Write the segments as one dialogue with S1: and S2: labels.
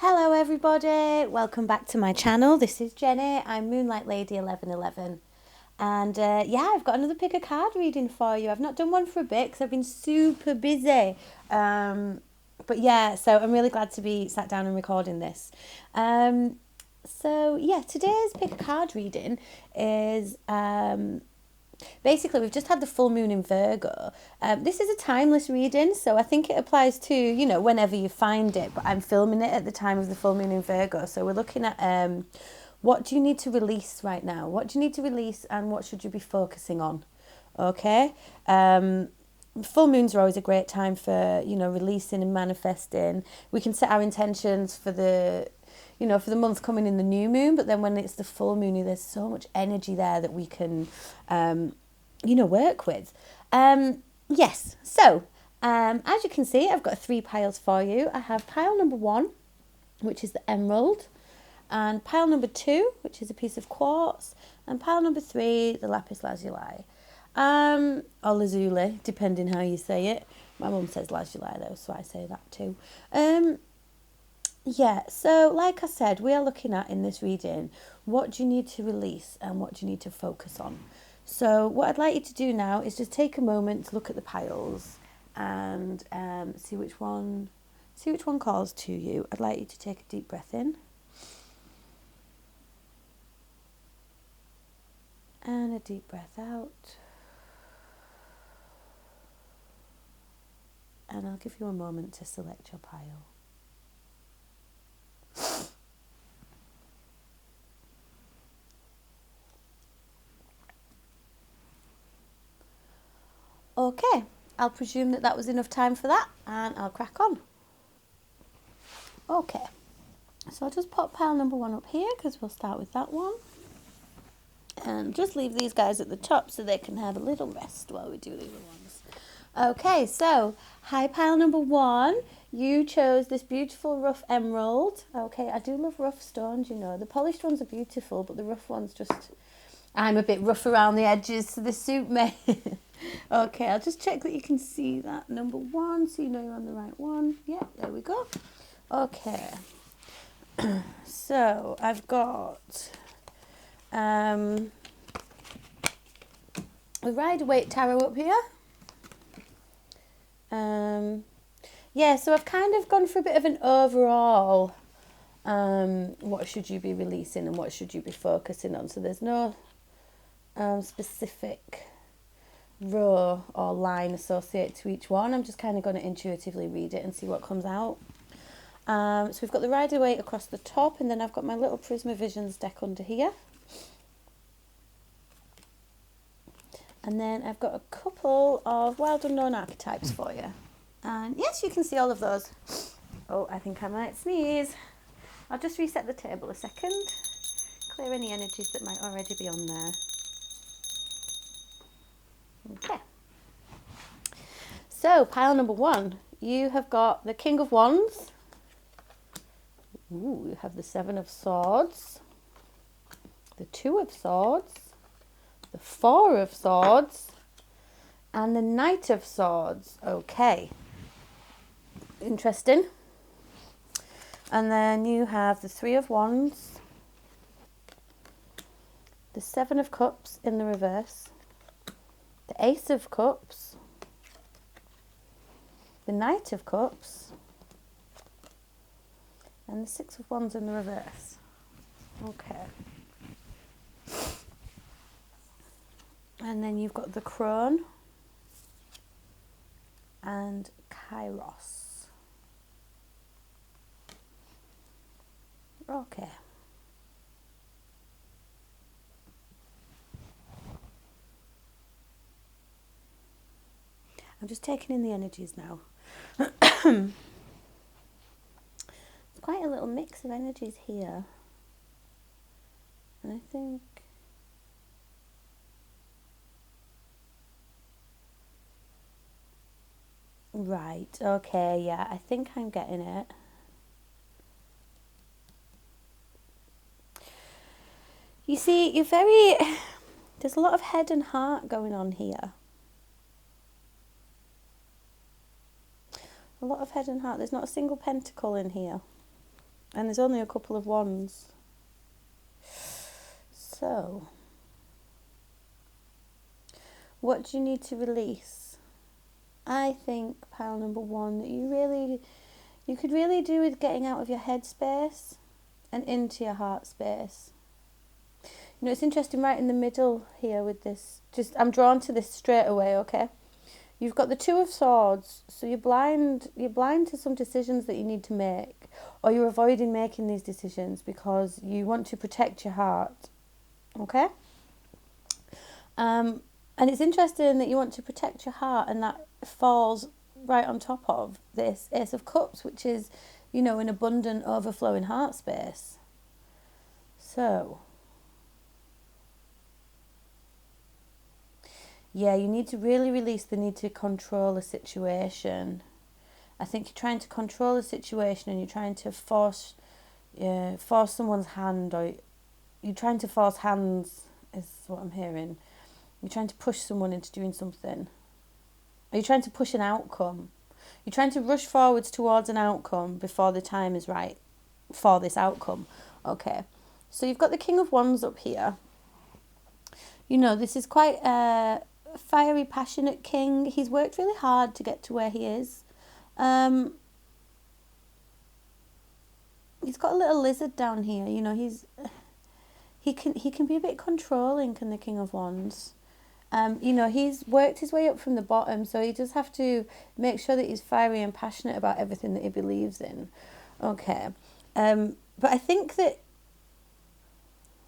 S1: Hello everybody, welcome back to my channel. This is Jenny, I'm Moonlight Lady 1111 and yeah, I've got another pick a card reading for you. I've not done one for a bit because I've been super busy, but yeah, so I'm really glad to be sat down and recording this. So yeah, today's pick a card reading is basically, we've just had the full moon in Virgo. This is a timeless reading, so I think it applies to, whenever you find it, but I'm filming it at the time of the full moon in Virgo. So we're looking at what do you need to release right now? What do you need to release and what should you be focusing on? Okay? Full moons are always a great time for, releasing and manifesting. We can set our intentions for for the month coming in the new moon, but then when it's the full moon, there's so much energy there that we can, work with. Yes, so as you can see, I've got 3 piles for you. I have pile number 1, which is the emerald, and pile number 2, which is a piece of quartz, and pile number 3, the lapis lazuli, or lazuli, depending how you say it. My mum says lazuli though, so I say that too. Yeah, so like I said, we are looking at in this reading, what do you need to release and what do you need to focus on? So what I'd like you to do now is just take a moment to look at the piles and see which one calls to you. I'd like you to take a deep breath in and a deep breath out. And I'll give you a moment to select your pile. Okay, I'll presume that was enough time for that and I'll crack on. Okay, so I'll just pop pile number 1 up here because we'll start with that one. And just leave these guys at the top so they can have a little rest while we do the other ones. Okay, so hi pile number 1. You chose this beautiful rough emerald. Okay, I do love rough stones, The polished ones are beautiful, but the rough ones I'm a bit rough around the edges, so they suit me. Okay, I'll just check that you can see that number 1, so you know you're on the right one. Yeah, there we go. Okay, so I've got the Rider-Waite Tarot up here. Yeah, so I've kind of gone for a bit of an overall, what should you be releasing and what should you be focusing on. So there's no specific row or line associated to each one. I'm just kind of going to intuitively read it and see what comes out. So we've got the Rider-Waite across the top, and then I've got my little Prisma Visions deck under here. And then I've got a couple of wild unknown archetypes for you. And yes, you can see all of those. Oh, I think I might sneeze. I'll just reset the table a second. Clear any energies that might already be on there. Okay. So, pile number 1, you have got the King of Wands. Ooh, you have the 7 of Swords, the 2 of Swords, the 4 of Swords, and the Knight of Swords. Okay. Interesting. And then you have the 3 of Wands, the 7 of Cups in the reverse, the Ace of Cups, the Knight of Cups, and the 6 of Wands in the reverse. Okay. And then you've got the Crone and Kairos. Okay. I'm just taking in the energies now. It's quite a little mix of energies here. And I think right, okay, yeah, I think I'm getting it. You see, there's a lot of head and heart going on here. A lot of head and heart. There's not a single pentacle in here. And there's only a couple of wands. So, what do you need to release? I think pile number one that you could really do with getting out of your head space and into your heart space. You know, it's interesting right in the middle here with this. I'm drawn to this straight away, okay? You've got the Two of Swords, so you're blind to some decisions that you need to make, or you're avoiding making these decisions because you want to protect your heart, okay? And it's interesting that you want to protect your heart, and that falls right on top of this Ace of Cups, which is, you know, an abundant, overflowing heart space. So, yeah, you need to really release the need to control a situation. I think you're trying to control a situation and you're trying to force someone's hand, or you're trying to force hands, is what I'm hearing. You're trying to push someone into doing something. Are you trying to push an outcome? You're trying to rush forwards towards an outcome before the time is right for this outcome. Okay. So you've got the King of Wands up here. You know, this is quite a fiery, passionate king. He's worked really hard to get to where he is. He's got a little lizard down here. You know, he can be a bit controlling, can the King of Wands. You know, he's worked his way up from the bottom, so he does have to make sure that he's fiery and passionate about everything that he believes in. Okay. But I think that,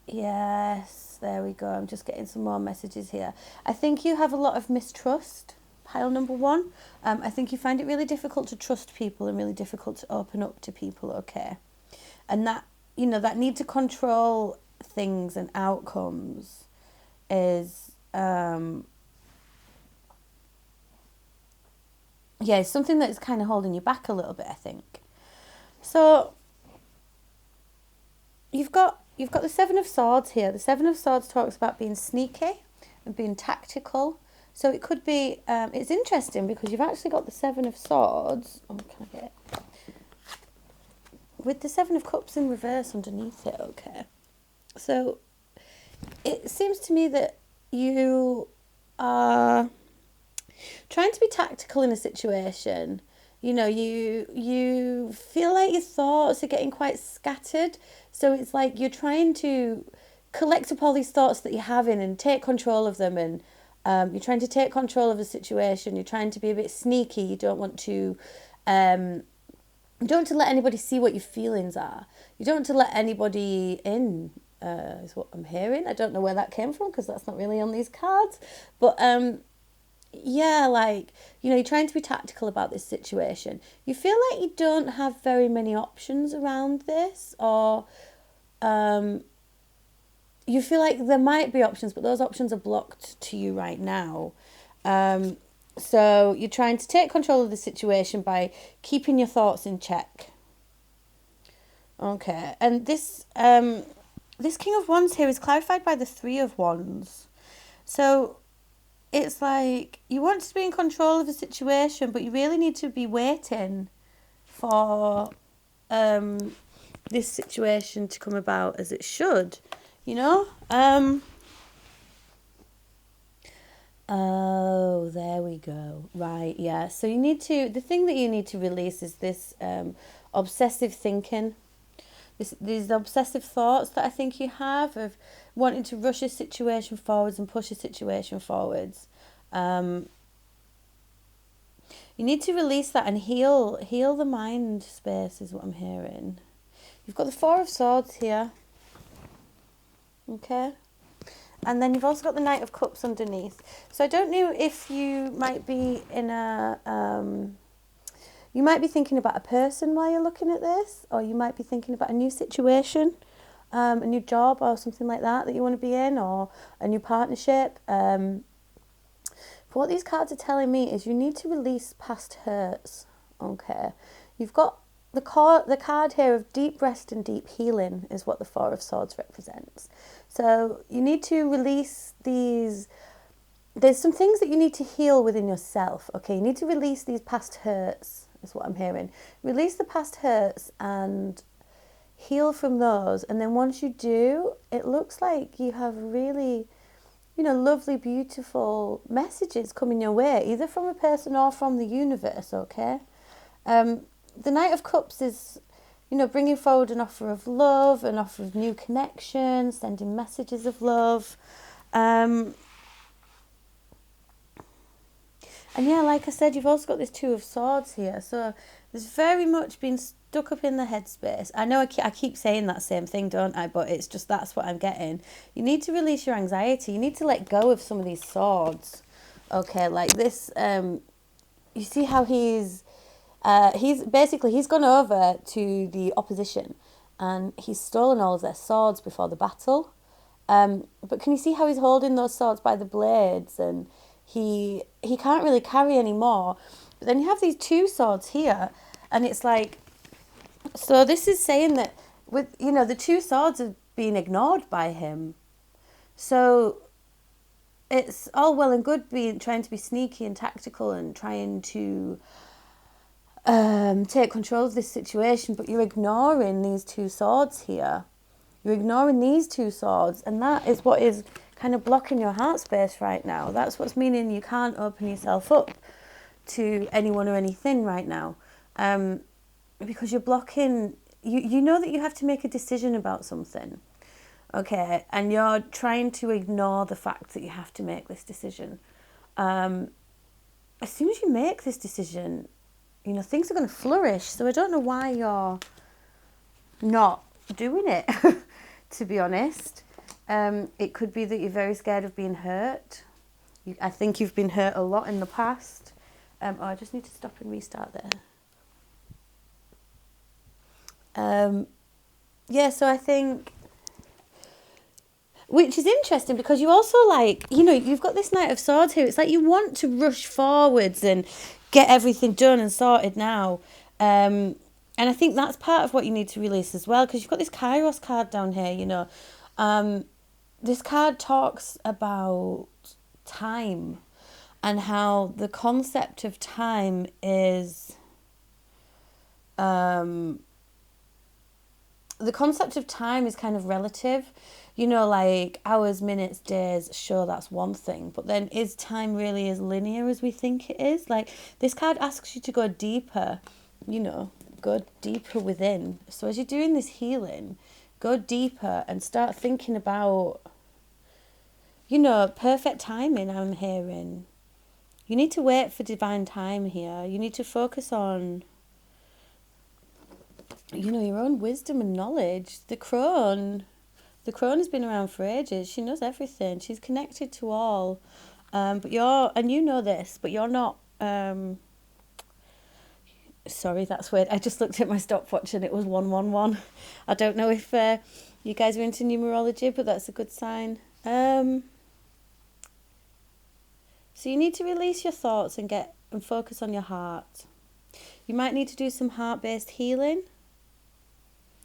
S1: yes, there we go. I'm just getting some more messages here. I think you have a lot of mistrust, pile number one. I think you find it really difficult to trust people and really difficult to open up to people, okay? And that, you know, that need to control things and outcomes is... it's something that's kind of holding you back a little bit, I think. So you've got the Seven of Swords here. The Seven of Swords talks about being sneaky and being tactical. So it could be, it's interesting because you've actually got the Seven of Swords. Oh, can I get it? With the Seven of Cups in reverse underneath it, okay. So it seems to me that you are trying to be tactical in a situation. You know, you feel like your thoughts are getting quite scattered. So it's like you're trying to collect up all these thoughts that you're having and take control of them. And you're trying to take control of the situation. You're trying to be a bit sneaky. You don't want to let anybody see what your feelings are. You don't want to let anybody in, is what I'm hearing. I don't know where that came from because that's not really on these cards. But yeah, like, you know, you're trying to be tactical about this situation. You feel like you don't have very many options around this, or you feel like there might be options, but those options are blocked to you right now. So you're trying to take control of the situation by keeping your thoughts in check. Okay, and this King of Wands here is clarified by the Three of Wands. So it's like you want to be in control of the situation, but you really need to be waiting for this situation to come about as it should, you know? Oh, there we go. Right, yeah. So the thing that you need to release is this obsessive thinking. These obsessive thoughts that I think you have of wanting to rush a situation forwards and push a situation forwards. You need to release that and heal the mind space is what I'm hearing. You've got the Four of Swords here. Okay. And then you've also got the Knight of Cups underneath. So I don't know if you might be in you might be thinking about a person while you're looking at this, or you might be thinking about a new situation, a new job or something like that you want to be in, or a new partnership. But what these cards are telling me is you need to release past hurts. Okay. You've got the card here of deep rest and deep healing is what the Four of Swords represents. So you need to release these. There's some things that you need to heal within yourself. Okay, you need to release these past hurts is what I'm hearing. Release the past hurts and heal from those. And then once you do, it looks like you have really, lovely, beautiful messages coming your way, either from a person or from the universe, okay? The Knight of Cups is, bringing forward an offer of love, an offer of new connection, sending messages of love. And yeah, like I said, you've also got this Two of Swords here. So there's very much been stuck up in the headspace. I know I keep saying that same thing, don't I? But it's just, that's what I'm getting. You need to release your anxiety. You need to let go of some of these swords. Okay, like this, you see how he's gone over to the opposition and he's stolen all of their swords before the battle. But can you see how he's holding those swords by the blades, and he can't really carry any more. But then you have these two swords here, and it's like, so this is saying that with, the two swords are being ignored by him. So it's all well and good trying to be sneaky and tactical and trying to take control of this situation, but you're ignoring these two swords here. You're ignoring these two swords, and that is what is kind of blocking your heart space right now. That's what's meaning you can't open yourself up to anyone or anything right now, because you're blocking. You know that you have to make a decision about something, okay, and you're trying to ignore the fact that you have to make this decision. As soon as you make this decision, things are going to flourish. So I don't know why you're not doing it, to be honest. It could be that you're very scared of being hurt. I think you've been hurt a lot in the past. I just need to stop and restart there. So I think, which is interesting because you also you've got this Knight of Swords here. It's like you want to rush forwards and get everything done and sorted now. And I think that's part of what you need to release as well, because you've got this Kairos card down here, This card talks about time and how the concept of time is... the concept of time is kind of relative. Like hours, minutes, days, sure, that's one thing. But then is time really as linear as we think it is? Like, this card asks you to go deeper, go deeper within. So as you're doing this healing, go deeper and start thinking about, perfect timing, I'm hearing. You need to wait for divine time here. You need to focus on, your own wisdom and knowledge. The crone has been around for ages. She knows everything. She's connected to all. But you're not... sorry, that's weird. I just looked at my stopwatch and it was 111. I don't know if you guys are into numerology, but that's a good sign. So you need to release your thoughts and focus on your heart. You might need to do some heart-based healing,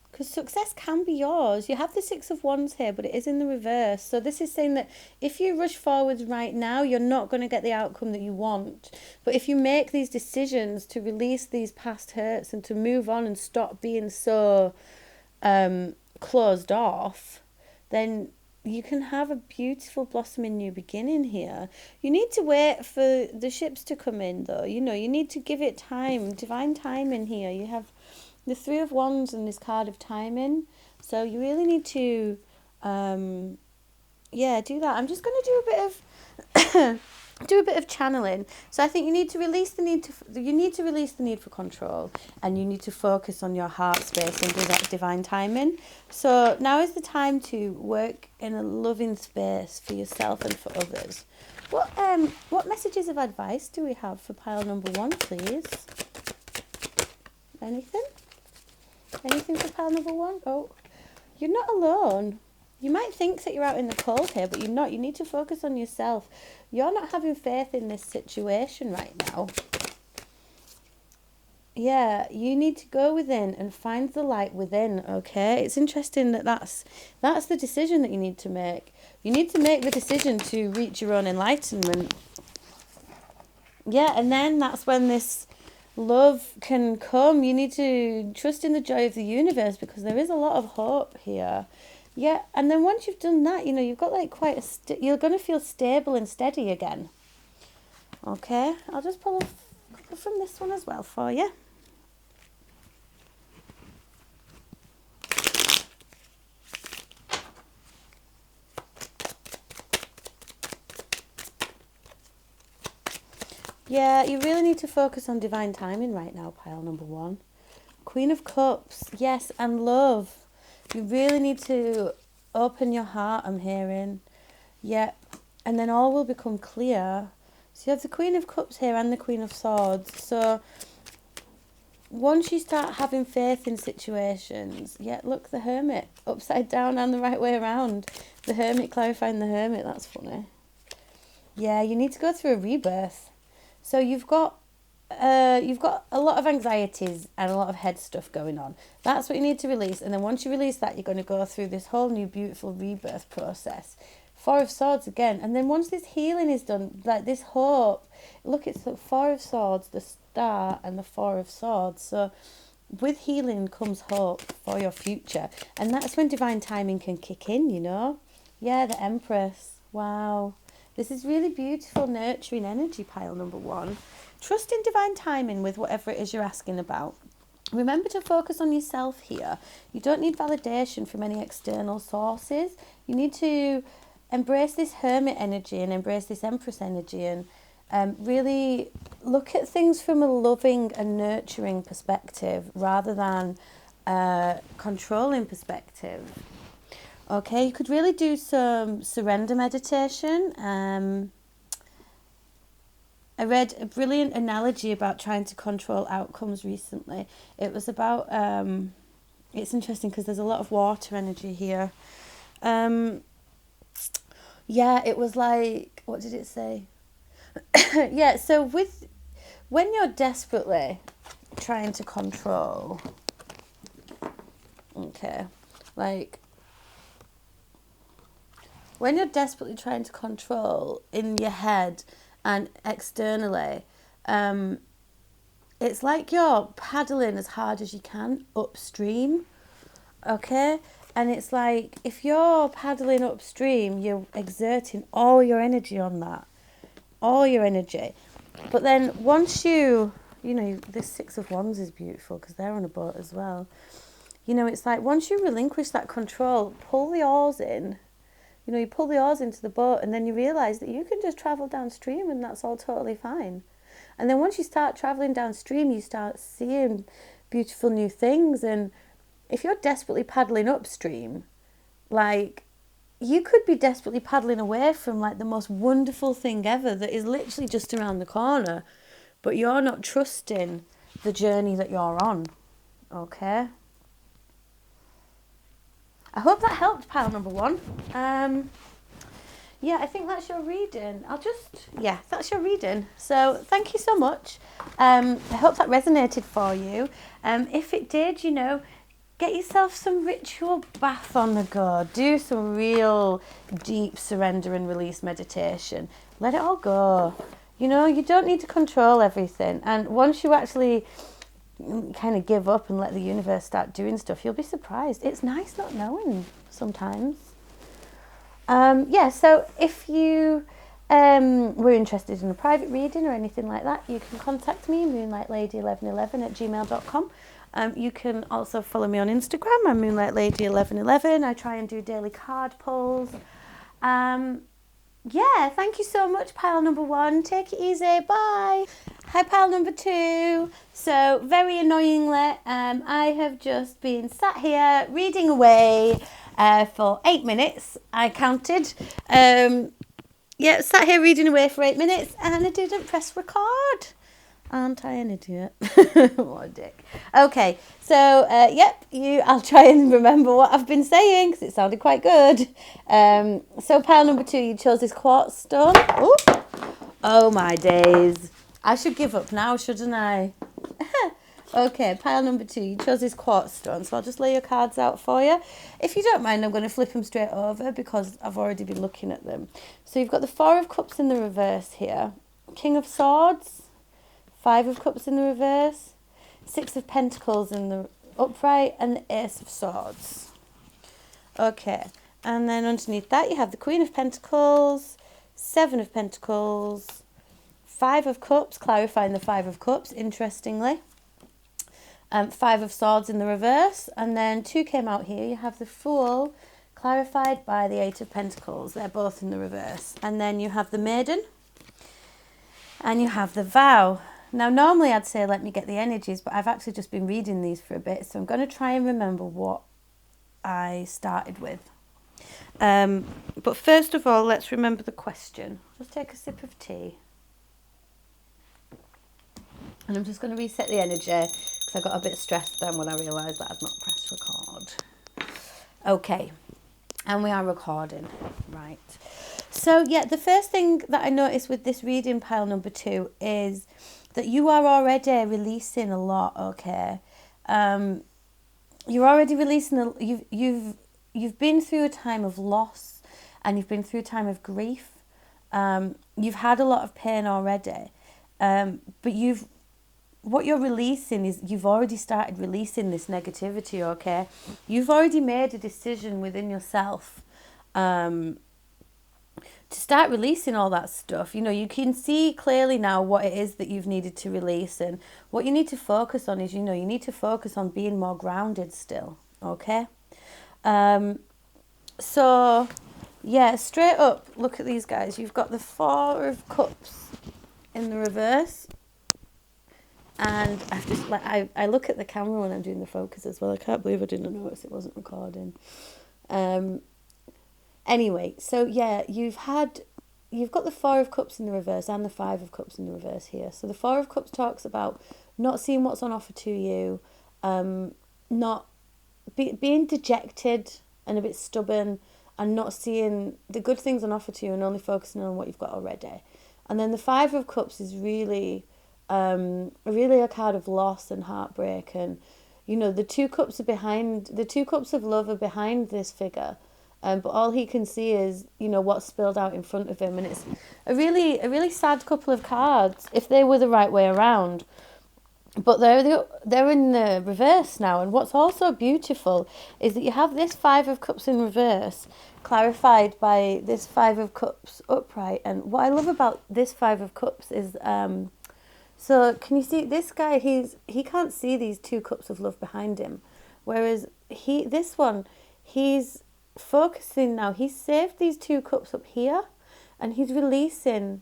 S1: because success can be yours. You have the Six of Wands here, but it is in the reverse. So this is saying that if you rush forwards right now, you're not going to get the outcome that you want. But if you make these decisions to release these past hurts and to move on and stop being so closed off, then you can have a beautiful blossoming new beginning here. You need to wait for the ships to come in, though. You need to give it time, divine time in here. You have the Three of Wands and this card of timing. So you really need to, do that. I'm just going to do a bit of channeling. So I think you need to release the need for control, and you need to focus on your heart space and do that divine timing. So now is the time to work in a loving space for yourself and for others. What messages of advice do we have for pile number 1, please? Anything for pile number 1? Oh, you're not alone. You might think that you're out in the cold here, but you're not. You need to focus on yourself. You're not having faith in this situation right now. Yeah, you need to go within and find the light within, okay? It's interesting that's the decision that you need to make. You need to make the decision to reach your own enlightenment. Yeah, and then that's when this love can come. You need to trust in the joy of the universe because there is a lot of hope here. Yeah, and then once you've done that, you've got like quite you're going to feel stable and steady again. Okay, I'll just pull a couple from this one as well for you. Yeah, you really need to focus on divine timing right now, pile number 1. Queen of Cups, yes, and love. You really need to open your heart, I'm hearing. Yeah, and then all will become clear. So you have the Queen of Cups here and the Queen of Swords. So once you start having faith in situations, yeah, look, the Hermit, upside down and the right way around. The Hermit clarifying the Hermit, that's funny. Yeah, you need to go through a rebirth. So you've got a lot of anxieties and a lot of head stuff going on. That's what you need to release. And then once you release that, you're going to go through this whole new beautiful rebirth process. 4 of Swords again. And then once this healing is done, like this hope, look, it's the 4 of Swords, the Star, and the 4 of Swords. So with healing comes hope for your future. And that's when divine timing can kick in, Yeah, the Empress. Wow. This is really beautiful, nurturing energy, pile number 1. Trust in divine timing with whatever it is you're asking about. Remember to focus on yourself here. You don't need validation from any external sources. You need to embrace this Hermit energy and embrace this Empress energy and really look at things from a loving and nurturing perspective rather than a controlling perspective. Okay, you could really do some surrender meditation. I read a brilliant analogy about trying to control outcomes recently. It was about, it's interesting because there's a lot of water energy here. Yeah, it was like, what did it say? Yeah, so when you're desperately trying to control, okay, like, when you're desperately trying to control in your head and externally, it's like you're paddling as hard as you can upstream, okay? And it's like if you're paddling upstream, you're exerting all your energy on that, all your energy. But then once this 6 of Wands is beautiful because they're on a boat as well. It's like once you relinquish that control, pull the oars in. You pull the oars into the boat and then you realise that you can just travel downstream and that's all totally fine. And then once you start travelling downstream, you start seeing beautiful new things. And if you're desperately paddling upstream, like, you could be desperately paddling away from, like, the most wonderful thing ever that is literally just around the corner. But you're not trusting the journey that you're on, okay? I hope that helped, pile number 1. Yeah, I think that's your reading. That's your reading. So thank you so much. I hope that resonated for you. If it did, get yourself some ritual bath on the go. Do some real deep surrender and release meditation. Let it all go. You don't need to control everything. And once you actually kind of give up and let the universe start doing stuff, you'll be surprised. It's nice not knowing sometimes. So if you were interested in a private reading or anything like that, you can contact me, moonlightlady1111@gmail.com. You can also follow me on Instagram. I'm moonlightlady1111. I try and do daily card pulls. Thank you so much, pile number 1. Take it easy. Bye. Hi, pile number 2. So, very annoyingly, I have just been sat here reading away for 8 minutes. I counted. Sat here reading away for 8 minutes and I didn't press record. Aren't I an idiot? What a dick. Okay, so, I'll try and remember what I've been saying because it sounded quite good. So pile number 2, you chose this quartz stone. Ooh. Oh my days. I should give up now, shouldn't I? Okay, pile number 2, you chose this quartz stone, so I'll just lay your cards out for you. If you don't mind, I'm going to flip them straight over because I've already been looking at them. So you've got the 4 of Cups in the reverse here. King of Swords. Five of Cups in the reverse, Six of Pentacles in the upright, and the Ace of Swords. Okay, and then underneath that you have the Queen of Pentacles, Seven of Pentacles, Five of Cups, clarifying the Five of Cups, interestingly. Five of Swords in the reverse, and then two came out here. You have the Fool, clarified by the Eight of Pentacles. They're both in the reverse. And then you have the Maiden, and you have the Vow. Now, normally I'd say let me get the energies, but I've actually just been reading these for a bit, so I'm going to try and remember what I started with. But first of all, let's remember the question. Just take a sip of tea. And I'm just going to reset the energy because I got a bit stressed then when I realised that I'd not pressed record. Okay, and we are recording, right. So yeah, the first thing that I noticed with this reading pile number 2 is that you are already releasing a lot, okay? You're already releasing, you've been through a time of loss and you've been through a time of grief. You've had a lot of pain already, but what you're releasing is you've already started releasing this negativity, okay? You've already made a decision within yourself to start releasing all that stuff. You know, you can see clearly now what it is that you've needed to release, and what you need to focus on is, you know, you need to focus on being more grounded still, okay? So, yeah, straight up, look at these guys. You've got the Four of Cups in the reverse. And I've just I look at the camera when I'm doing the focus as well. I can't believe I didn't notice it wasn't recording. Anyway, so yeah, you've got the Four of Cups in the reverse and the Five of Cups in the reverse here. So the Four of Cups talks about not seeing what's on offer to you, not being dejected and a bit stubborn, and not seeing the good things on offer to you and only focusing on what you've got already. And then the Five of Cups is really a card of loss and heartbreak, and you know the two cups of love are behind this figure, but all he can see is, you know, what's spilled out in front of him, and it's a really sad couple of cards if they were the right way around, but they're in the reverse now. And what's also beautiful is that you have this Five of Cups in reverse clarified by this Five of Cups upright. And what I love about this Five of Cups is so can you see this guy? He can't see these two cups of love behind him, whereas he's focusing now. He's saved these two cups up here, and he's releasing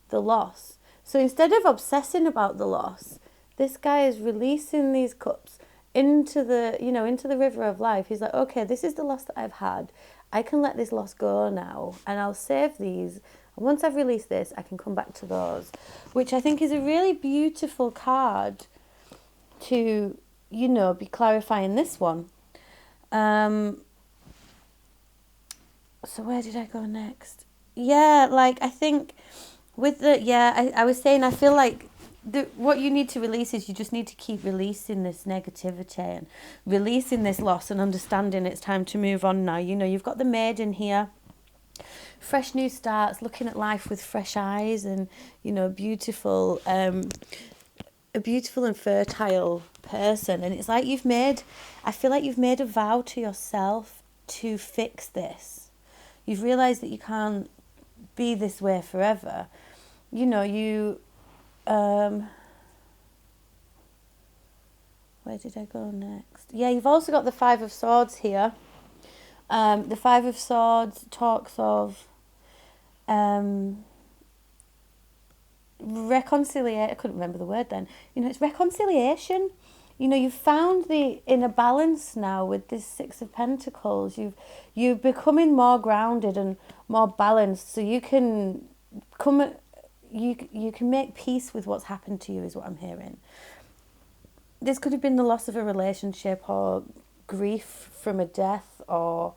S1: the loss. So instead of obsessing about the loss, this guy is releasing these cups into the river of life. He's like, okay, this is the loss that I've had. I can let this loss go now, and I'll save these. Once I've released this, I can come back to those, which I think is a really beautiful card to, you know, be clarifying this one. So where did I go next? Yeah, like I think with I was saying, I feel like what you need to release is you just need to keep releasing this negativity and releasing this loss and understanding it's time to move on now. You know, you've got the Maiden here. Fresh new starts, looking at life with fresh eyes, and you know, a beautiful and fertile person. And it's like I feel like you've made a vow to yourself to fix this. You've realised that you can't be this way forever. You know, where did I go next? Yeah, you've also got the Five of Swords here. The Five of Swords talks of reconciliation. I couldn't remember the word then. You know, it's reconciliation. You know, you've found the inner balance now with this Six of Pentacles. You're becoming more grounded and more balanced, so you can you can make peace with what's happened to you, is what I'm hearing. This could have been the loss of a relationship, or grief from a death, or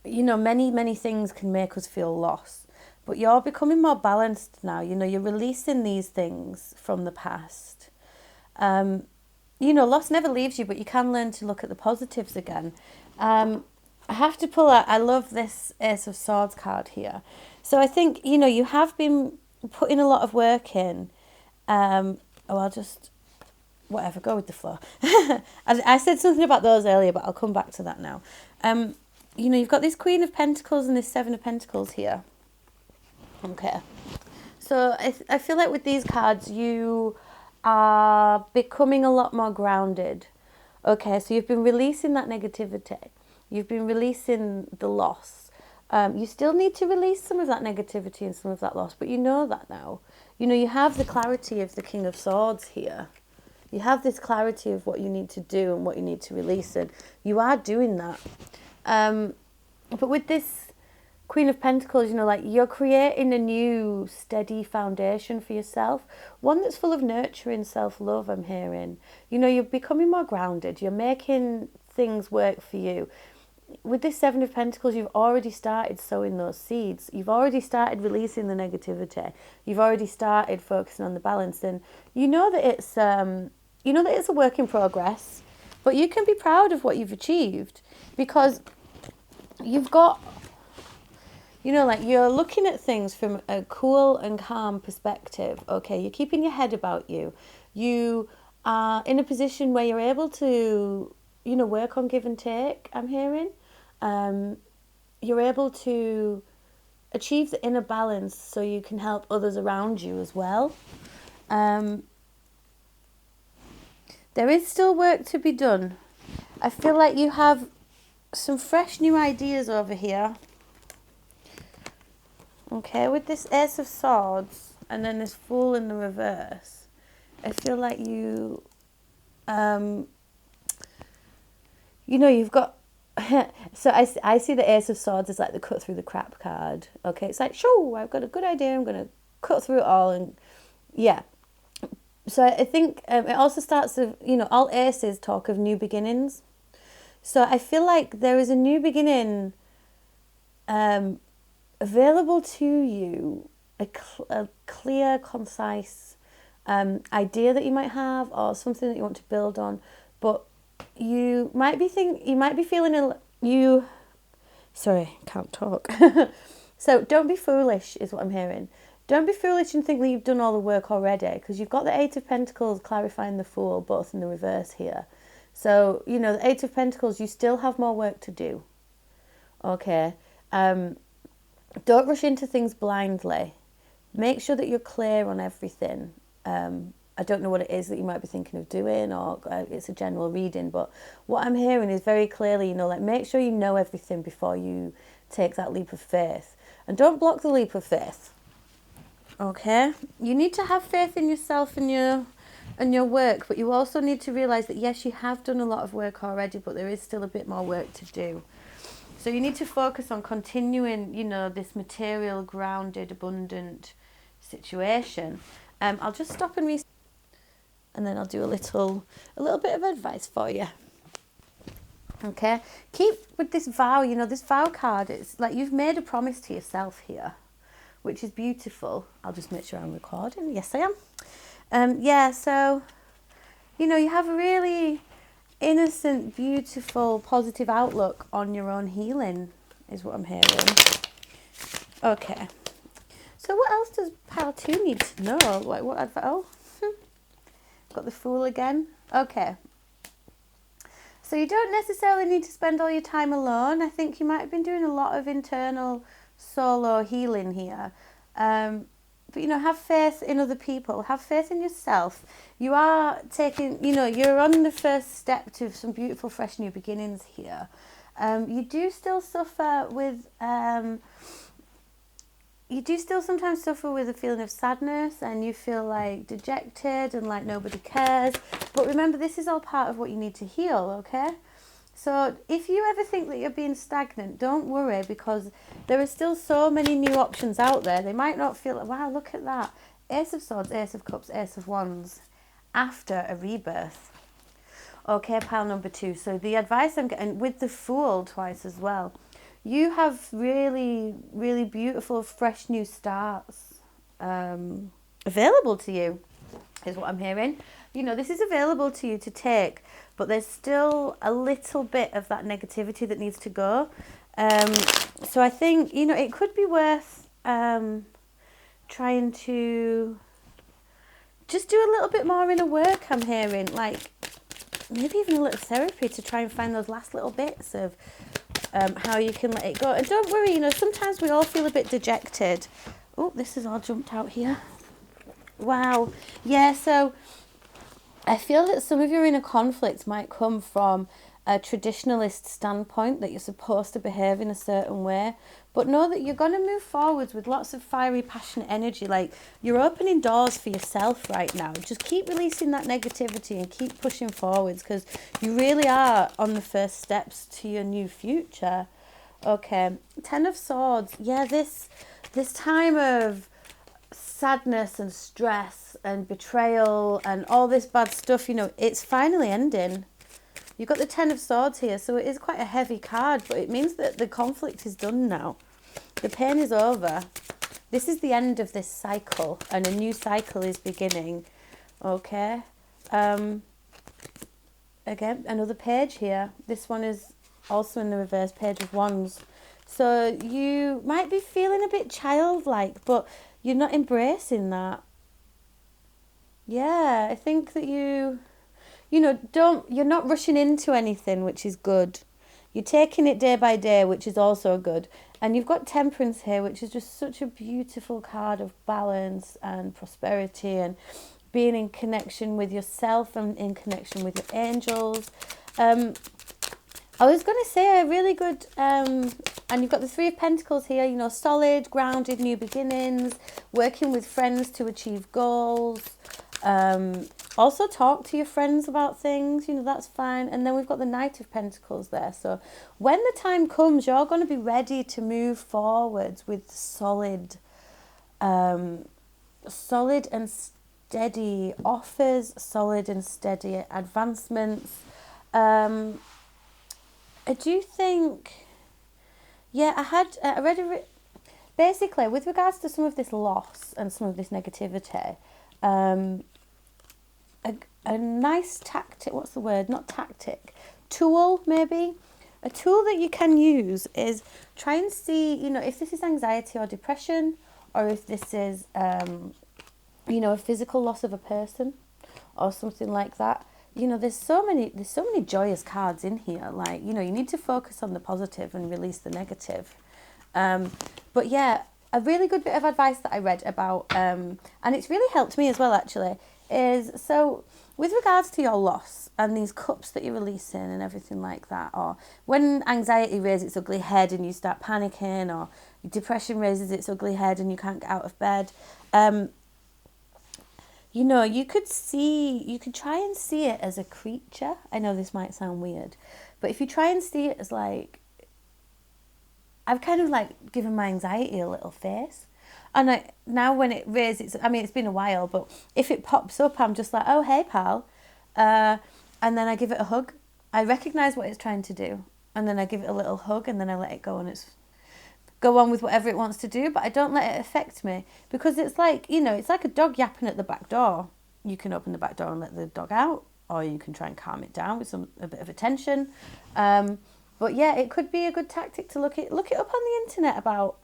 S1: you know, many things can make us feel lost, but you're becoming more balanced now. You know, you're releasing these things from the past. You know, loss never leaves you, but you can learn to look at the positives again. I have to pull out, I love this Ace of Swords card here. So I think, you know, you have been putting a lot of work in. I'll just, whatever, go with the flow. I said something about those earlier, but I'll come back to that now. You've got this Queen of Pentacles and this Seven of Pentacles here. Okay. So I feel like with these cards, you are becoming a lot more grounded. Okay, so you've been releasing that negativity. You've been releasing the loss. You still need to release some of that negativity and some of that loss, but you know that now. You have the clarity of the King of Swords here. You have this clarity of what you need to do and what you need to release, and you are doing that. But with this Queen of Pentacles, you're creating a new steady foundation for yourself, one that's full of nurturing self-love, I'm hearing. You're becoming more grounded. You're making things work for you. With this Seven of Pentacles, you've already started sowing those seeds. You've already started releasing the negativity. You've already started focusing on the balance, and you know that it's a work in progress, but you can be proud of what you've achieved because you've got, you're looking at things from a cool and calm perspective. Okay, you're keeping your head about you. You are in a position where you're able to, work on give and take, I'm hearing. You're able to achieve the inner balance so you can help others around you as well. There is still work to be done. I feel like you have some fresh new ideas over here. Okay, with this Ace of Swords and then this Fool in the reverse, I feel like you, you've got, so I see the Ace of Swords as like the cut through the crap card. Okay, it's like, sure, I've got a good idea, I'm going to cut through it all, and yeah. So I think it also starts with, all aces talk of new beginnings. So I feel like there is a new beginning available to you, a clear, concise idea that you might have, or something that you want to build on, but you might be feeling sorry, can't talk. So don't be foolish is what I'm hearing. Don't be foolish and think that you've done all the work already, because you've got the Eight of Pentacles clarifying the Fool, both in the reverse here. So, the Eight of Pentacles, you still have more work to do. Okay. Don't rush into things blindly. Make sure that you're clear on everything. I don't know what it is that you might be thinking of doing, or it's a general reading, but what I'm hearing is very clearly, make sure you know everything before you take that leap of faith. And don't block the leap of faith. Okay? You need to have faith in yourself and your work, but you also need to realise that yes, you have done a lot of work already, but there is still a bit more work to do. So you need to focus on continuing, this material, grounded, abundant situation. I'll just stop and and then I'll do a little bit of advice for you. Okay? Keep with this vow, this vow card, it's like you've made a promise to yourself here, which is beautiful. I'll just make sure I'm recording. Yes, I am. So, you have a really innocent, beautiful, positive outlook on your own healing, is what I'm hearing. Okay. So what else does pile 2 need to know? Like what advice? Got the Fool again. Okay. So you don't necessarily need to spend all your time alone. I think you might have been doing a lot of internal solo healing here. But, have faith in other people. Have faith in yourself. You are taking, you're on the first step to some beautiful, fresh new beginnings here. You do still suffer with, sometimes suffer with a feeling of sadness, and you feel like dejected and like nobody cares. But remember, this is all part of what you need to heal, okay? So if you ever think that you're being stagnant, don't worry, because there are still so many new options out there. They might not feel, wow, look at that. Ace of Swords, Ace of Cups, Ace of Wands after a rebirth. Okay, pile number 2. So the advice I'm getting with the Fool twice as well. You have really, really beautiful, fresh new starts available to you, is what I'm hearing. This is available to you to take, but there's still a little bit of that negativity that needs to go. So I think, it could be worth trying to just do a little bit more inner work, I'm hearing, like maybe even a little therapy to try and find those last little bits of how you can let it go. And don't worry, you know, sometimes we all feel a bit dejected. Oh, this has all jumped out here. Wow. Yeah, so I feel that some of your inner conflicts might come from a traditionalist standpoint that you're supposed to behave in a certain way, but know that you're going to move forwards with lots of fiery, passionate energy. Like, you're opening doors for yourself right now. Just keep releasing that negativity and keep pushing forwards, because you really are on the first steps to your new future. Okay, Ten of Swords. Yeah, this time of sadness and stress and betrayal and all this bad stuff, you know, it's finally ending. You've got the Ten of Swords here, so it is quite a heavy card, but it means that the conflict is done now. The pain is over. This is the end of this cycle, and a new cycle is beginning. Okay. Again, another page here. This one is also in the reverse, Page of Wands. So you might be feeling a bit childlike, but you're not embracing that. Yeah, I think that you know, you're not rushing into anything, which is good. You're taking it day by day, which is also good. And you've got Temperance here, which is just such a beautiful card of balance and prosperity and being in connection with yourself and in connection with your angels. I was going to say a really good, and you've got the Three of Pentacles here, you know, solid, grounded, new beginnings, working with friends to achieve goals. Also talk to your friends about things, you know, that's fine. And then we've got the Knight of Pentacles there. So when the time comes, you're going to be ready to move forwards with solid and steady offers, solid and steady advancements. I do think, yeah, I read basically with regards to some of this loss and some of this negativity, a nice tactic, what's the word? Not tactic, tool maybe. A tool that you can use is try and see, you know, if this is anxiety or depression, or if this is, you know, a physical loss of a person or something like that. You know, there's so many joyous cards in here. Like, you know, you need to focus on the positive and release the negative. But yeah, a really good bit of advice that I read about, and it's really helped me as well, actually, is so with regards to your loss and these cups that you're releasing and everything like that, or when anxiety raises its ugly head and you start panicking, or depression raises its ugly head and you can't get out of bed, you know, you could try and see it as a creature. I know this might sound weird, but if you try and see it as like, I've kind of like given my anxiety a little face. And now when it raises, I mean, it's been a while, but if it pops up, I'm just like, oh, hey, pal. And then I give it a hug. I recognise what it's trying to do. And then I give it a little hug, and then I let it go, and it's go on with whatever it wants to do, but I don't let it affect me, because it's like, you know, it's like a dog yapping at the back door. You can open the back door and let the dog out, or you can try and calm it down with a bit of attention. But yeah, it could be a good tactic to look it up on the internet about,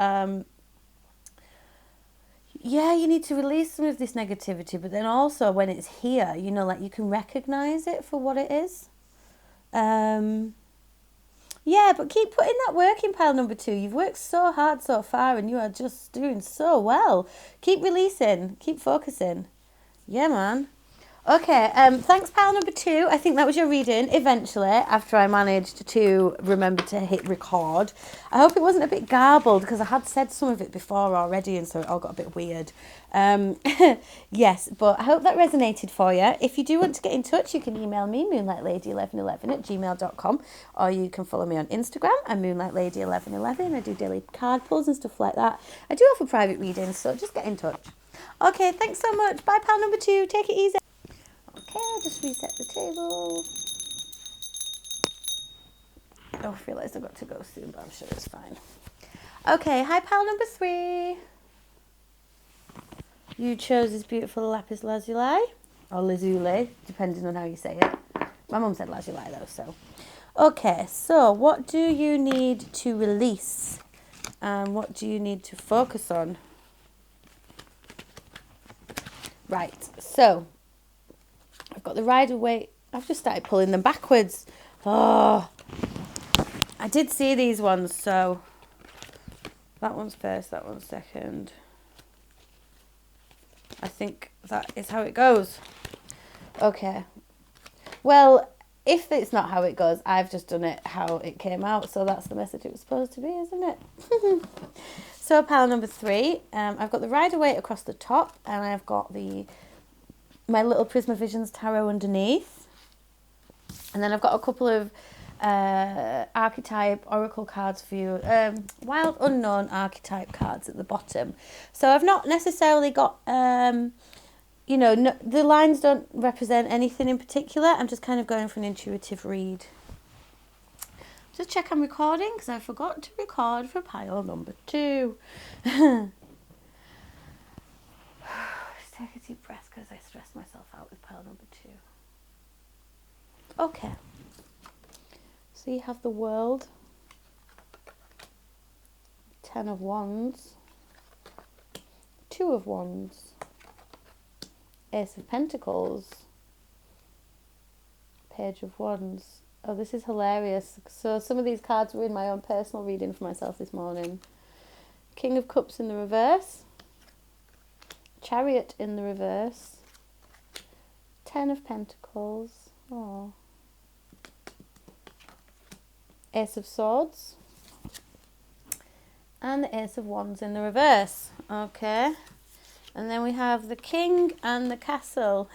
S1: yeah, you need to release some of this negativity, but then also when it's here, you know, like you can recognise it for what it is. Yeah, but keep putting that work in, pile number 2. You've worked so hard so far and you are just doing so well. Keep releasing, keep focusing. Yeah, man. Okay, thanks, pile number 2. I think that was your reading eventually, after I managed to remember to hit record. I hope it wasn't a bit garbled, because I had said some of it before already, and so it all got a bit weird. Yes, but I hope that resonated for you. If you do want to get in touch, you can email me, moonlightlady1111@gmail.com, or you can follow me on Instagram, I'm moonlightlady1111. I do daily card pulls and stuff like that. I do offer private readings, so just get in touch. Okay, thanks so much. Bye, pal number 2. Take it easy. Okay, I'll just reset the table. Oh, I realise I've got to go soon, but I'm sure it's fine. Okay, hi, pal number 3. You chose this beautiful lapis lazuli, or lazuli, depending on how you say it. My mum said lazuli though, so. Okay, so what do you need to release? And what do you need to focus on? Right, so I've got the Rider-Waite. I've just started pulling them backwards. Oh, I did see these ones, so that one's first, that one's second. I think that is how it goes. Okay. Well, if it's not how it goes, I've just done it how it came out, so that's the message it was supposed to be, isn't it? So pile number 3, I've got the Rider-Waite across the top, and I've got my little Prismavisions tarot underneath, and then I've got a couple of archetype oracle cards for you, wild unknown archetype cards at the bottom. So I've not necessarily got no, the lines don't represent anything in particular. I'm just kind of going for an intuitive read. Just check I'm recording, because I forgot to record for pile number 2. Just take a deep breath, because I stressed myself out with pile number 2. Okay. So you have the World, 10 of Wands, 2 of Wands, Ace of Pentacles, Page of Wands. Oh, this is hilarious. So some of these cards were in my own personal reading for myself this morning. King of Cups in the reverse, Chariot in the reverse, 10 of Pentacles, oh, Ace of Swords, and the Ace of Wands in the reverse. Okay. And then we have the King and the Castle.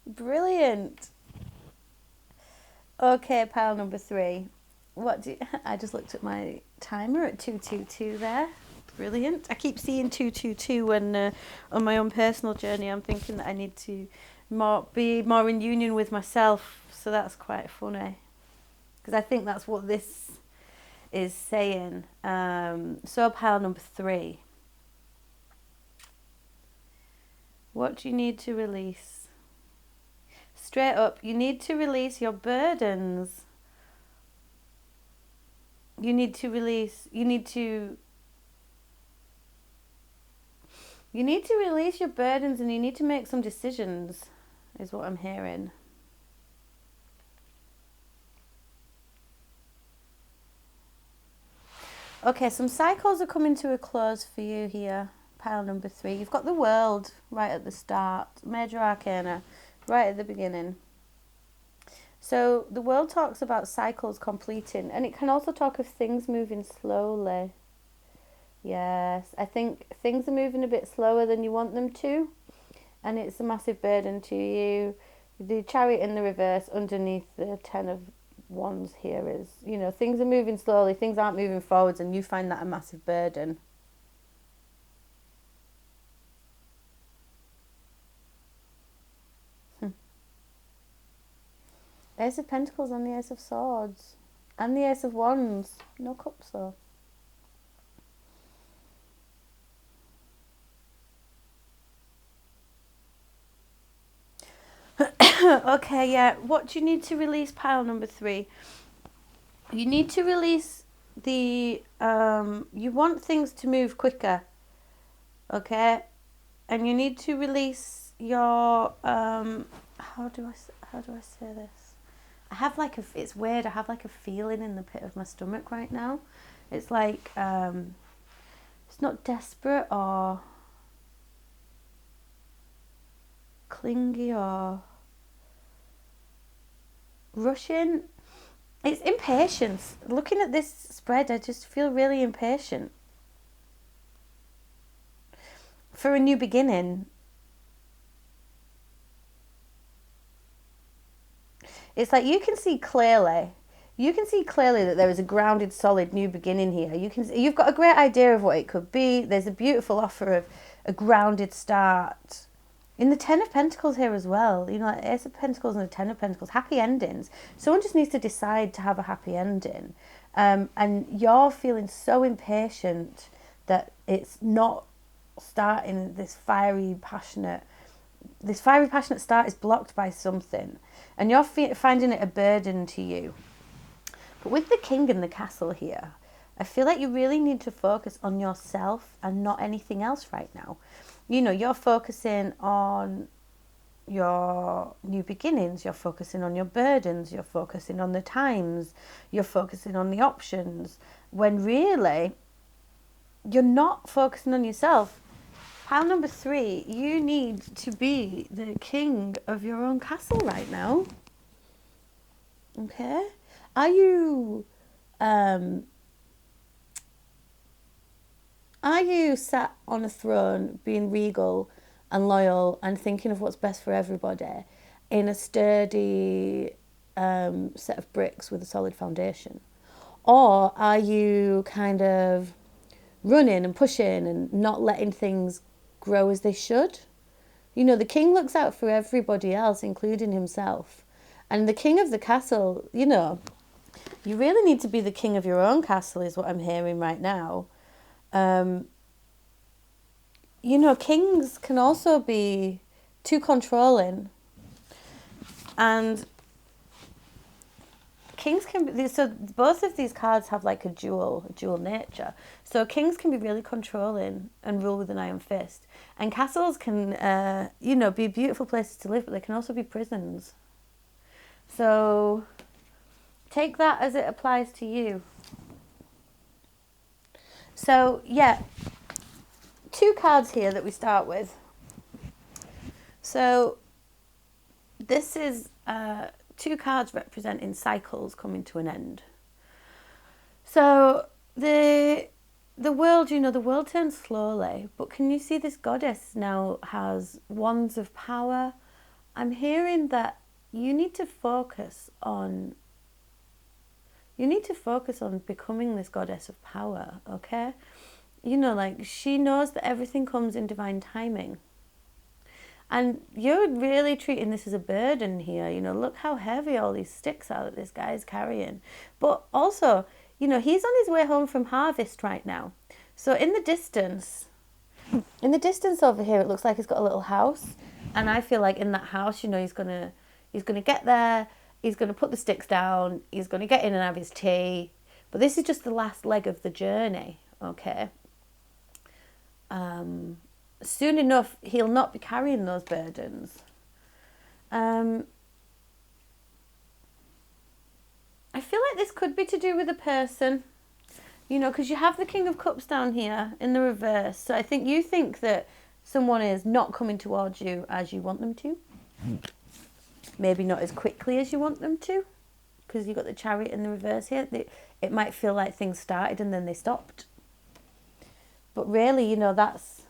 S1: Brilliant. Okay, pile number 3. I just looked at my timer at 222 there. Brilliant. I keep seeing 222 when on my own personal journey I'm thinking that I need to be more in union with myself. So that's quite funny, because I think that's what this is saying. So pile number 3. What do you need to release? Straight up, you need to release your burdens. You need to release your burdens, and you need to make some decisions, is what I'm hearing. Okay, some cycles are coming to a close for you here, pile number 3. You've got the World right at the start, Major Arcana right at the beginning. So the World talks about cycles completing, and it can also talk of things moving slowly. Yes, I think things are moving a bit slower than you want them to, and it's a massive burden to you. The Chariot in the reverse underneath the 10 of Wands here is, things are moving slowly, things aren't moving forwards, and you find that a massive burden. Ace of Pentacles and the Ace of Swords. And the Ace of Wands. No cups though. Okay, yeah. What do you need to release, pile number 3? You need to release you want things to move quicker. Okay? And you need to release your, how do I say this? I have it's weird, I have like a feeling in the pit of my stomach right now. It's like, it's not desperate or clingy or rushing. It's impatience. Looking at this spread, I just feel really impatient for a new beginning. It's like you can see clearly that there is a grounded, solid new beginning here. You've got a great idea of what it could be. There's a beautiful offer of a grounded start. In the 10 of Pentacles here as well, like Ace of Pentacles and the 10 of Pentacles, happy endings. Someone just needs to decide to have a happy ending. And you're feeling so impatient that it's not starting this fiery, passionate start is blocked by something. And you're finding it a burden to you. But with the King and the Castle here, I feel like you really need to focus on yourself and not anything else right now. You know, you're focusing on your new beginnings, you're focusing on your burdens, you're focusing on the times, you're focusing on the options, when really you're not focusing on yourself. Pile number 3, you need to be the king of your own castle right now. Okay? Are you sat on a throne being regal and loyal and thinking of what's best for everybody in a sturdy set of bricks with a solid foundation? Or are you kind of running and pushing and not letting things grow as they should? You know, the king looks out for everybody else, including himself. And the king of the castle, you know, you really need to be the king of your own castle is what I'm hearing right now. You know, kings can also be too controlling. And kings can be, so both of these cards have like a dual nature. So kings can be really controlling and rule with an iron fist. And castles can, you know, be beautiful places to live, but they can also be prisons. So take that as it applies to you. So, yeah, 2 cards here that we start with. So this is 2 cards representing cycles coming to an end. So the world, you know, the world turns slowly, but can you see this goddess now has wands of power? I'm hearing that you need to focus on becoming this goddess of power, okay? You know, like, she knows that everything comes in divine timing. And you're really treating this as a burden here. You know, look how heavy all these sticks are that this guy's carrying. But also, you know, he's on his way home from harvest right now. So in the distance over here, it looks like he's got a little house. And I feel like in that house, you know, he's gonna get there. He's going to put the sticks down. He's going to get in and have his tea. But this is just the last leg of the journey, okay? Soon enough, he'll not be carrying those burdens. I feel like this could be to do with a person, you know, because you have the King of Cups down here in the reverse. So I think you think that someone is not coming towards you as you want them to. Maybe not as quickly as you want them to, because you've got the Chariot in the reverse here. It might feel like things started and then they stopped. But really, you know, that's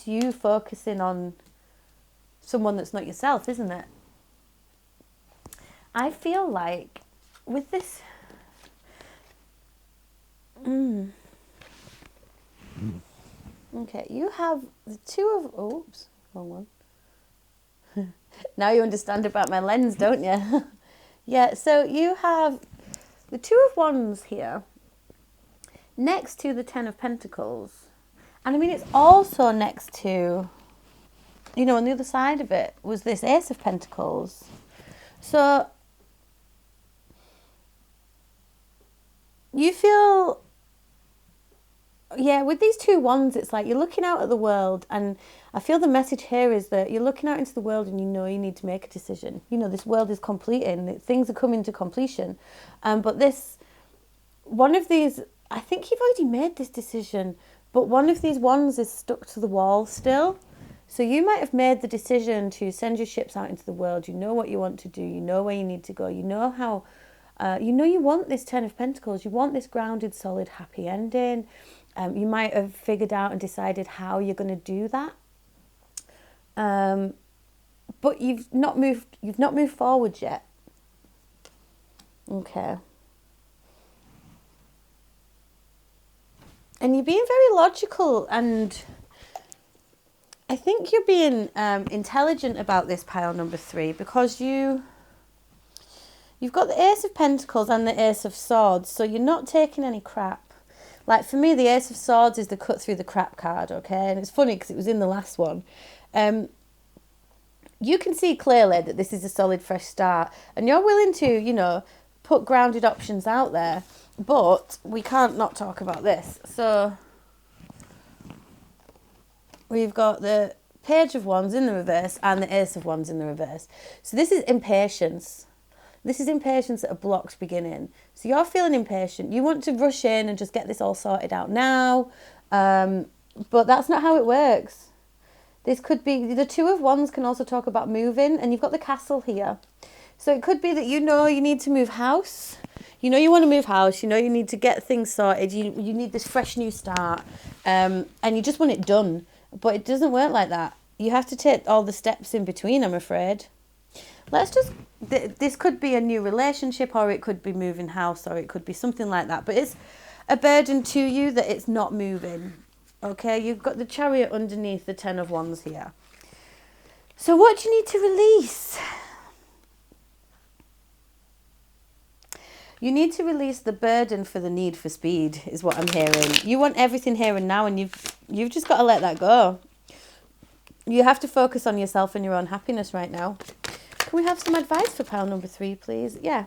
S1: you focusing on someone that's not yourself, isn't it? I feel like with this... Okay, you have the 2 of... Oops, wrong one. Now you understand about my lens, don't you? Yeah, so you have the 2 of Wands here next to the 10 of Pentacles. And I mean, it's also next to, you know, on the other side of it was this Ace of Pentacles. So you feel... Yeah, with these 2 wands, it's like you're looking out at the world, and I feel the message here is that you're looking out into the world and you know you need to make a decision. You know, this world is completing, things are coming to completion. But one of these, I think you've already made this decision, but one of these wands is stuck to the wall still. So you might have made the decision to send your ships out into the world. You know what you want to do. You know where you need to go. You know how, you know you want this 10 of Pentacles. You want this grounded, solid, happy ending. You might have figured out and decided how you're going to do that. But you've not moved forward yet. Okay. And you're being very logical, and I think you're being intelligent about this pile number 3, because you've got the Ace of Pentacles and the Ace of Swords, so you're not taking any crap. Like, for me, the Ace of Swords is the cut through the crap card, okay? And it's funny because it was in the last one. You can see clearly that this is a solid, fresh start. And you're willing to, you know, put grounded options out there. But we can't not talk about this. So we've got the Page of Wands in the reverse and the Ace of Wands in the reverse. So this is impatience. This is impatience at a blocked beginning. So you're feeling impatient. You want to rush in and just get this all sorted out now. But that's not how it works. This could be, the Two of Wands can also talk about moving, and you've got the Castle here. So it could be that you need to move house. You want to move house. You need to get things sorted. You need this fresh new start. And you just want it done. But it doesn't work like that. You have to take all the steps in between, I'm afraid. This could be a new relationship, or it could be moving house, or it could be something like that. But it's a burden to you that it's not moving. Okay, you've got the Chariot underneath the Ten of Wands here. So what do you need to release? You need to release the burden for the need for speed, is what I'm hearing. You want everything here and now, and you've just got to let that go. You have to focus on yourself and your own happiness right now. Can we have some advice for pile number 3, please? Yeah.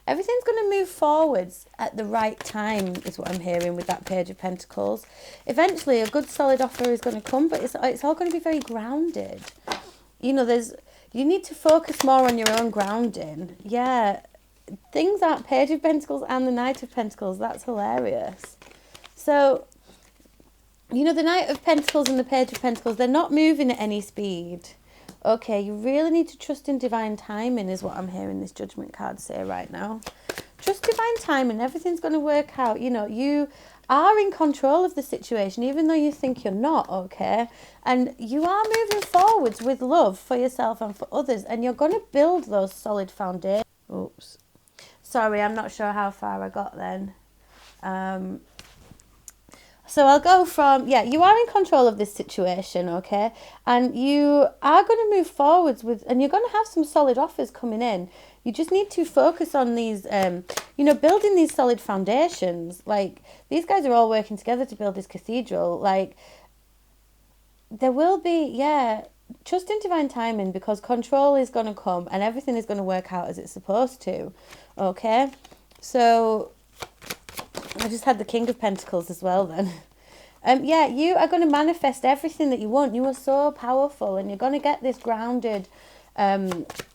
S1: Everything's going to move forwards at the right time, is what I'm hearing with that Page of Pentacles. Eventually, a good solid offer is going to come, but it's all going to be very grounded. You need to focus more on your own grounding. Yeah, things aren't Page of Pentacles and the Knight of Pentacles. That's hilarious. So, the Knight of Pentacles and the Page of Pentacles, they're not moving at any speed. Okay, you really need to trust in divine timing, is what I'm hearing this Judgment card say right now. Trust divine timing. Everything's going to work out. You are in control of the situation, even though you think you're not, okay? And you are moving forwards with love for yourself and for others, and you're going to build those solid foundations. Oops. Sorry, I'm not sure how far I got then. So I'll go from, you are in control of this situation, okay? And you are going to move forwards and you're going to have some solid offers coming in. You just need to focus on these, building these solid foundations. Like, these guys are all working together to build this cathedral. Like, there will be, trust in divine timing, because control is going to come and everything is going to work out as it's supposed to, okay? So I just had the King of Pentacles as well then. You are going to manifest everything that you want. You are so powerful, and you're going to get this grounded,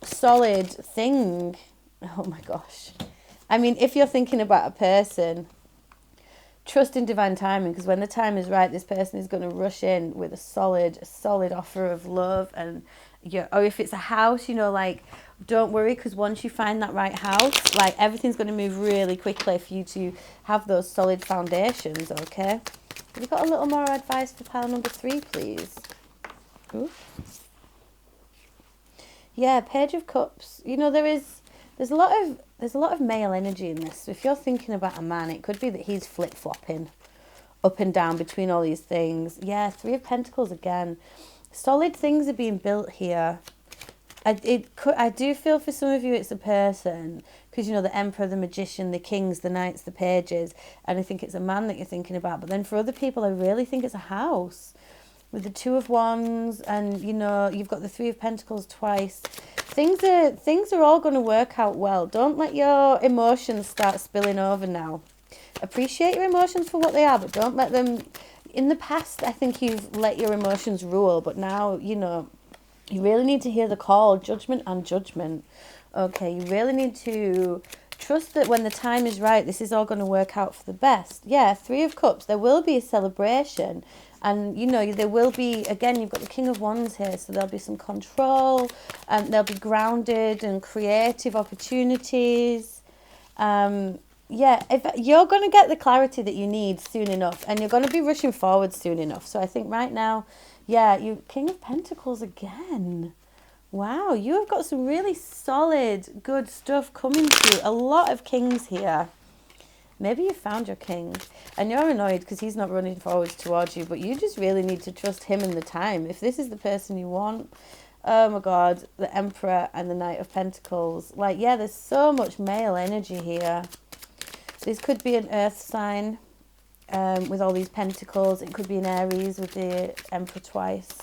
S1: solid thing. Oh my gosh. I mean, if you're thinking about a person, trust in divine timing, because when the time is right, this person is going to rush in with a solid offer of love. And or if it's a house, don't worry, because once you find that right house, everything's going to move really quickly for you to have those solid foundations, okay? Have you got a little more advice for pile number 3, please? Ooh. Yeah, Page of Cups. There's a lot of male energy in this. So if you're thinking about a man, it could be that he's flip-flopping up and down between all these things. Yeah, 3 of Pentacles again. Solid things are being built here. I do feel for some of you it's a person, because the Emperor, the Magician, the Kings, the Knights, the Pages, and I think it's a man that you're thinking about. But then for other people, I really think it's a house with the Two of Wands, and you've got the 3 of Pentacles twice. Things are all going to work out well. Don't let your emotions start spilling over now. Appreciate your emotions for what they are, but don't let them. In the past, I think you've let your emotions rule, but now you really need to hear the call, judgment and judgment. Okay, you really need to trust that when the time is right, this is all going to work out for the best. Yeah, 3 of Cups, there will be a celebration. And, there will be, again, you've got the King of Wands here, so there'll be some control, and there'll be grounded and creative opportunities. If you're going to get the clarity that you need soon enough, and you're going to be rushing forward soon enough. So I think right now, you King of Pentacles again. Wow, you have got some really solid, good stuff coming through. A lot of kings here. Maybe you found your king, and you're annoyed because he's not running forwards towards you, but you just really need to trust him and the time. If this is the person you want, oh my God, the Emperor and the Knight of Pentacles. There's so much male energy here. This could be an earth sign with all these pentacles. It could be an Aries with the Emperor twice.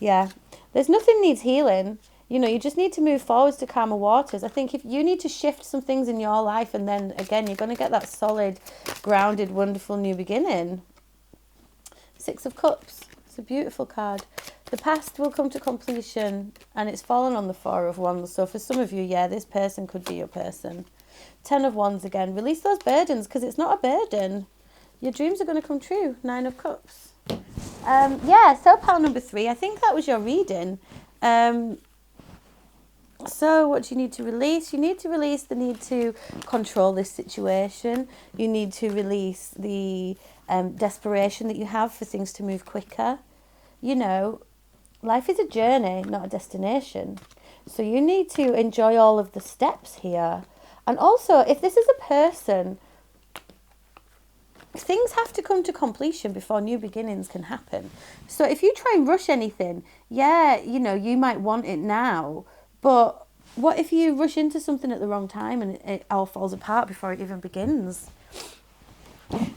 S1: Yeah, there's nothing needs healing. You know, you just need to move forwards to calmer waters. I think if you need to shift some things in your life, and then again, you're going to get that solid, grounded, wonderful new beginning. Six of Cups. It's a beautiful card. The past will come to completion, and it's fallen on the Four of Wands. So for some of you, yeah, this person could be your person. 10 of Wands again. Release those burdens, because it's not a burden. Your dreams are going to come true. 9 of Cups. Yeah, so pile number 3. I think that was your reading. So what do you need to release? You need to release the need to control this situation. You need to release the desperation that you have for things to move quicker. You know, life is a journey, not a destination. So you need to enjoy all of the steps here. And also, if this is a person, things have to come to completion before new beginnings can happen. So if you try and rush anything, yeah, you know, you might want it now, but what if you rush into something at the wrong time and it all falls apart before it even begins?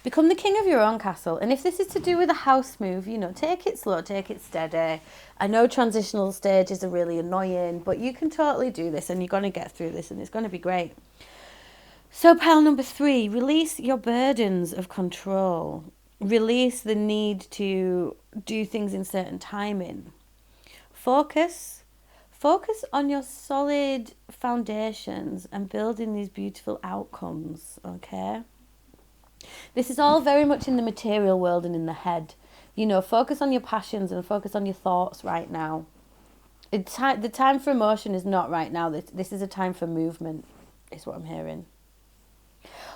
S1: Become the king of your own castle. And if this is to do with a house move, you know, take it slow, take it steady. I know transitional stages are really annoying, but you can totally do this, and you're going to get through this, and it's going to be great. So pile number 3, release your burdens of control. Release the need to do things in certain timing. Focus on your solid foundations and building these beautiful outcomes, okay? This is all very much in the material world and in the head. You know, focus on your passions and focus on your thoughts right now. The time for emotion is not right now. This is a time for movement, is what I'm hearing.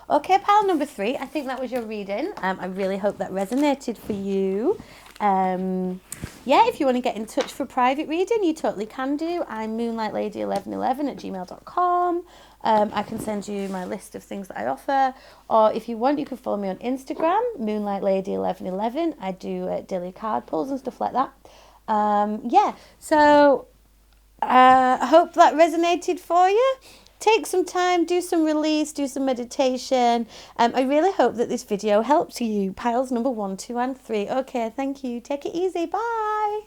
S1: Okay, pile number 3. I think that was your reading. I really hope that resonated for you. Yeah, if you want to get in touch for a private reading, you totally can do. I'm moonlightlady1111@gmail.com. I can send you my list of things that I offer. Or if you want, you can follow me on Instagram, moonlightlady1111. I do daily card pulls and stuff like that. Yeah, so I hope that resonated for you. Take some time, do some release, do some meditation. I really hope that this video helps you. Piles number 1, 2 and 3. Okay, thank you. Take it easy. Bye.